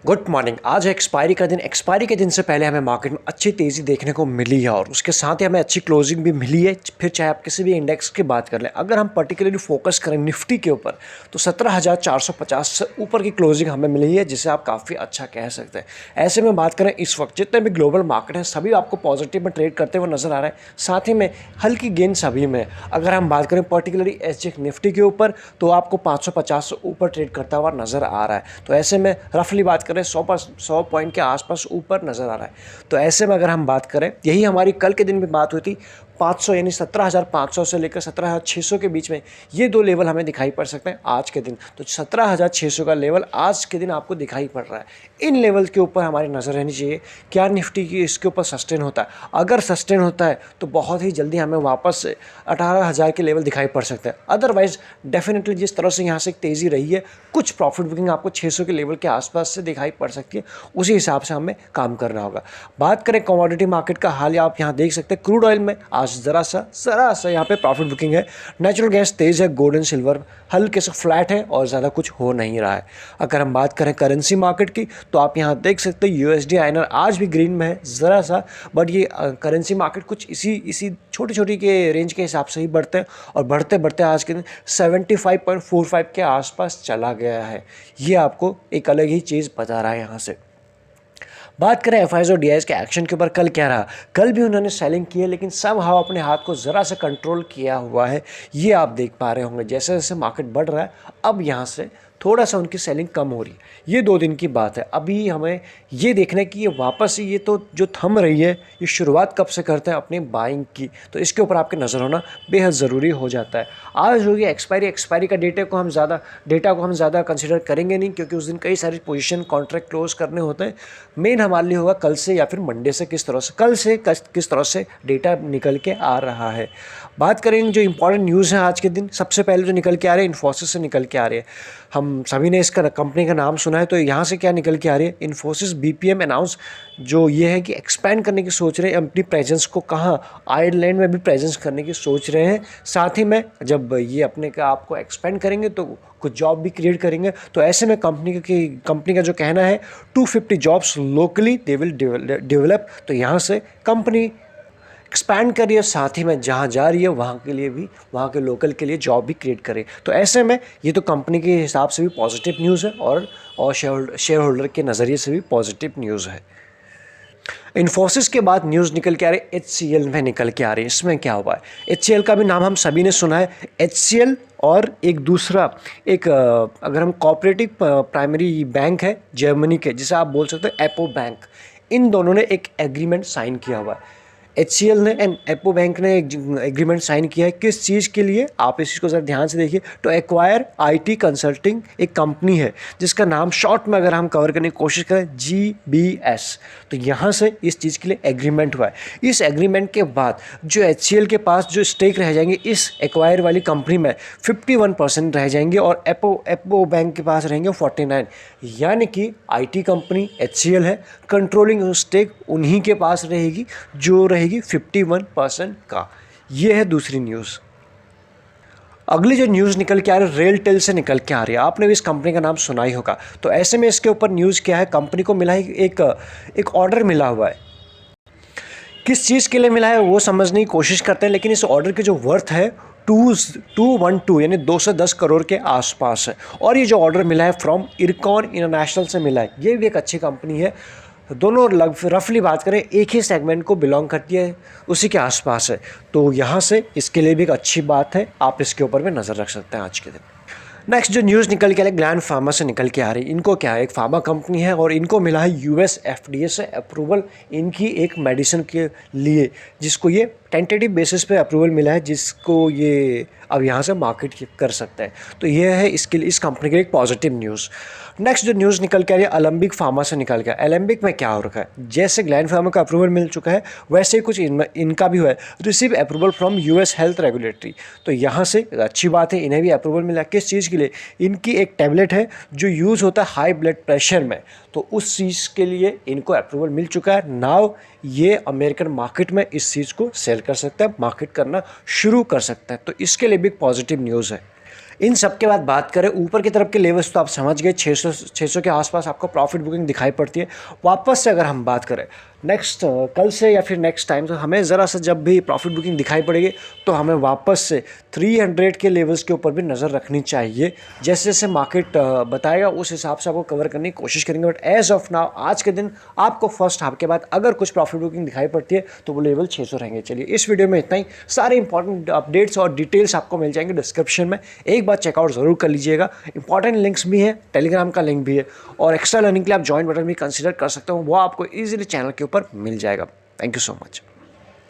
Good morning. आज है expiry का दिन। एक्सपायरी के दिन से पहले हमें मार्केट में अच्छी तेज़ी देखने को मिली है और उसके साथ ही हमें अच्छी क्लोजिंग भी मिली है। फिर चाहे आप किसी भी इंडेक्स की बात कर लें, अगर हम पर्टिकुलरली फोकस करें निफ्टी के ऊपर तो 17,450 से ऊपर की क्लोजिंग हमें मिली है, जिसे आप काफ़ी अच्छा कह सकते हैं। ऐसे में बात करें, इस वक्त जितने भी ग्लोबल मार्केट हैं सभी आपको पॉजिटिव में ट्रेड करते हुए नजर आ रहे हैं। साथ ही में हल्की गेंद सभी में। अगर हम बात करें पर्टिकुलरली एसजीएक्स निफ्टी के ऊपर तो आपको 550 से ऊपर ट्रेड करता हुआ नजर आ रहा है। तो ऐसे में रफली बात करें 100 पॉइंट के आसपास ऊपर नज़र आ रहा है। तो ऐसे में अगर हम बात करें, यही हमारी कल के दिन भी बात हुई थी, 500 यानी 17,500 से लेकर 17,600 के बीच में ये दो लेवल हमें दिखाई पड़ सकते हैं आज के दिन। तो 17,600 का लेवल आज के दिन आपको दिखाई पड़ रहा है। इन लेवल के ऊपर हमारी नज़र रहनी चाहिए, क्या निफ्टी की इसके ऊपर सस्टेन होता है। अगर सस्टेन होता है तो बहुत ही जल्दी हमें वापस 18,000 के लेवल दिखाई पड़ सकते हैं। अदरवाइज डेफिनेटली जिस तरह से यहाँ से एक तेज़ी रही है, कुछ प्रॉफिट बुकिंग आपको 600 के लेवल के आसपास से दिखाई पड़ सकती है। उसी हिसाब से हमें काम करना होगा। बात करें कमोडिटी मार्केट का हाल, आप यहाँ देख सकते हैं क्रूड ऑयल में आज ज़रा सा यहाँ पे प्रॉफिट बुकिंग है। नेचुरल गैस तेज़ है, गोल्ड एंड सिल्वर हल्के से फ्लैट है और ज़्यादा कुछ हो नहीं रहा है। अगर हम बात करें करेंसी मार्केट की तो आप यहाँ देख सकते हैं यूएसडी आईएनआर आज भी ग्रीन में है ज़रा सा, बट ये करेंसी मार्केट कुछ इसी छोटी छोटी के रेंज के हिसाब से ही बढ़ते हैं और बढ़ते बढ़ते आज के दिन 75.45 के आसपास चला गया है। ये आपको एक अलग ही चीज़ बता रहा है। यहाँ से बात करें एफआईज और डीआईज के एक्शन के ऊपर, कल क्या रहा? कल भी उन्होंने सेलिंग की है, लेकिन समहाउ अपने हाथ को ज़रा सा कंट्रोल किया हुआ है। ये आप देख पा रहे होंगे जैसे जैसे मार्केट बढ़ रहा है, अब यहाँ से थोड़ा सा उनकी सेलिंग कम हो रही है। ये 2 दिन की बात है। अभी हमें ये देखना है कि ये वापस ये तो जो थम रही है, ये शुरुआत कब से करते हैं अपनी बाइंग की, तो इसके ऊपर आपकी नज़र होना बेहद ज़रूरी हो जाता है। आज होगी एक्सपायरी का डेटा को हम ज़्यादा कंसिडर करेंगे नहीं, क्योंकि उस दिन कई सारी पोजीशन कॉन्ट्रैक्ट क्लोज करने होते हैं। मेन हमारे लिए होगा कल से या फिर मंडे से किस तरह से डेटा निकल के आ रहा है। बात करेंगे जो इंपॉर्टेंट न्यूज़ है आज के दिन, सबसे पहले जो निकल के आ रहे हैं इन्फोसिस से निकल के आ रहे हैं। हम सभी ने इसका कंपनी का नाम सुना है, तो यहाँ से क्या निकल के आ रही है? इन्फोसिस बीपीएम अनाउंस जो ये है कि एक्सपैंड करने की सोच रहे हैं अपनी प्रेजेंस को, कहाँ आयरलैंड में भी प्रेजेंस करने की सोच रहे हैं। साथ ही में जब ये अपने का आपको एक्सपेंड करेंगे तो कुछ जॉब भी क्रिएट करेंगे। तो ऐसे में कंपनी का जो कहना है 250 jobs locally they will develop. तो यहाँ से कंपनी एक्सपैंड कर रही है, साथ ही में जहाँ जा रही है वहाँ के लिए भी, वहाँ के लोकल के लिए जॉब भी क्रिएट करे। तो ऐसे में ये तो कंपनी के हिसाब से भी पॉजिटिव न्यूज़ है और शेयर होल्डर के नज़रिए से भी पॉजिटिव न्यूज़ है। इन्फोसिस के बाद न्यूज़ निकल के आ रही है HCL में निकल के आ रही है। इसमें क्या हुआ है? HCL का भी नाम हम सभी ने सुना है। HCL और एक दूसरा अगर हम कोऑपरेटिव प्राइमरी बैंक है जर्मनी के, जिसे आप बोल सकते हैं एपो बैंक, इन दोनों ने एक एग्रीमेंट साइन किया हुआ है। HCL ने एंड एपो बैंक ने एग्रीमेंट साइन किया है। किस चीज़ के लिए? आप इस चीज़ को ज़रा ध्यान से देखिए। तो एक्वायर IT कंसल्टिंग एक कंपनी है जिसका नाम शॉर्ट में अगर हम कवर करने की कोशिश करें GBS। तो यहाँ से इस चीज़ के लिए एग्रीमेंट हुआ है। इस एग्रीमेंट के बाद जो HCL के पास जो स्टेक रह जाएंगे इस एक्वायर वाली कंपनी में 51% रह जाएंगे और एपो बैंक के पास रहेंगे 49। यानी कि IT कंपनी HCL है, कंट्रोलिंग स्टेक उन्हीं के पास रहेगी जो रहेगी 51% का। ये है दूसरी न्यूज़। अगली जो न्यूज़ निकल के आ रही है रेलटेल से निकल के आ रही है। आपने भी इस कंपनी का नाम सुना ही होगा। तो ऐसे में इसके ऊपर न्यूज़ क्या है? कंपनी को मिला है एक ऑर्डर मिला हुआ है। किस चीज़ के लिए मिला है वो समझने की कोशिश करते हैं, लेकिन इस ऑर्डर की जो वर्थ है 212 यानी 210 करोड़ के आसपास है। और ये जो ऑर्डर मिला है फ्रॉम इरकॉन इंटरनेशनल से मिला है। ये भी एक अच्छी कंपनी है। दोनों रफली बात करें एक ही सेगमेंट को बिलोंग करती है, उसी के आसपास है। तो यहाँ से इसके लिए भी एक अच्छी बात है, आप इसके ऊपर भी नज़र रख सकते हैं आज के दिन। नेक्स्ट जो न्यूज़ निकल के आ रही है ग्लैंड फार्मा से निकल के आ रही है। इनको क्या है? एक फार्मा कंपनी है और इनको मिला है US FDA से अप्रूवल इनकी एक मेडिसिन के लिए, जिसको ये टेंटेटिव बेसिस पे अप्रूवल मिला है, जिसको ये अब यहाँ से मार्केट कर सकते हैं। तो ये है इसके लिए इस कंपनी के लिए एक पॉजिटिव न्यूज़। नेक्स्ट जो न्यूज़ निकल के आ रही है अलेम्बिक फार्मा से निकल के। एलेम्बिक में क्या हो रखा है? जैसे ग्लैंड फार्मा का अप्रूवल मिल चुका है वैसे ही कुछ इनका भी हुआ है, receive approval from US health regulatory. तो यहाँ से अच्छी बात है, इन्हें भी अप्रूवल मिला। किस चीज़ के लिए? इनकी एक टैबलेट है जो यूज़ होता है हाई ब्लड प्रेशर में, तो उस चीज़ के लिए इनको अप्रूवल मिल चुका है। नाउ ये अमेरिकन मार्केट में इस चीज़ को सेल कर सकता है, मार्केट करना शुरू कर सकता है। तो इसके लिए भी एक पॉजिटिव न्यूज़ है। इन सब के बाद बात करें ऊपर की तरफ के लेवल्स तो आप समझ गए, 600 के आसपास आपको प्रॉफिट बुकिंग दिखाई पड़ती है। वापस से अगर हम बात करें नेक्स्ट कल से या फिर नेक्स्ट टाइम, तो हमें ज़रा सा जब भी प्रॉफिट बुकिंग दिखाई पड़ेगी तो हमें वापस से 300 के लेवल्स के ऊपर भी नज़र रखनी चाहिए। जैसे जैसे मार्केट बताएगा उस हिसाब से आपको कवर करने की कोशिश करेंगे। बट एज ऑफ नाउ आज के दिन आपको फर्स्ट हाफ के बाद अगर कुछ प्रॉफिट बुकिंग दिखाई पड़ती है तो वो लेवल 600 रहेंगे। चलिए इस वीडियो में इतना ही। सारे इंपॉर्टेंट अपडेट्स और डिटेल्स आपको मिल जाएंगे डिस्क्रिप्शन में, एक बार चेकआउट ज़रूर कर लीजिएगा। इंपॉर्टेंट लिंक्स भी हैं, टेलीग्राम का लिंक भी है और एक्स्ट्रा लर्निंग के लिए आप ज्वाइन बटन भी कंसिडर कर सकते हो, वो आपको ईजिली चैनल के ऊपर मिल जाएगा। Thank you so much.